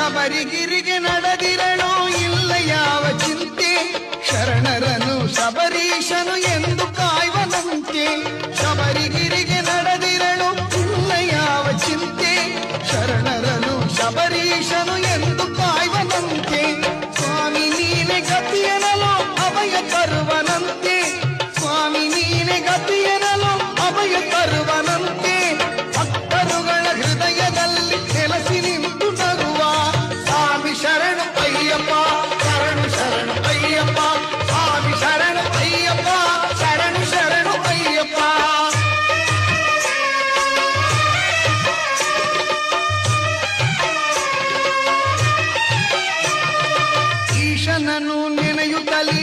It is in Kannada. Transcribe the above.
ಶಬರಿಗಿರಿಗೆ ನಡೆದಿರಲು ಇಲ್ಲ ಯಾವ ಚಿಂತೆ, ಶರಣರನು ಶಬರೀಶನು ಎಂದು ಕಾಯುವನಂತೆ. ಶಬರಿಗಿರಿಗೆ ನಡೆದಿರಲು ಇಲ್ಲ ಯಾವ ಚಿಂತೆ, ಶರಣರನು ಶಬರೀಶನು ಎಂದು ಕಾಯುವನಂತೆ. ಸ್ವಾಮಿ ನೀನೆ ಗತಿಯನಲು ಅಭಯ ತರುವನಂತೆ, ಸ್ವಾಮಿ ನೀನೆ ಗತಿಯನಲು ಅಭಯ ತರುವನಂತೆ. ಭಕ್ತರುಗಳ ಹೃದಯದಲ್ಲಿ ನೆಲೆಸಿ ನಿಂತು ನಗುವ ಸ್ವಾಮಿ ಶರಣು ಅಯ್ಯಪ್ಪ, ಶರಣು ಶರಣು ಅಯ್ಯಪ್ಪ, ಸ್ವಾಮಿ ಶರಣು ಅಯ್ಯಪ್ಪ, ಶರಣು ಶರಣು ಅಯ್ಯಪ್ಪ. ಈಶನನ್ನು ನೆನೆಯುತ್ತಲೀ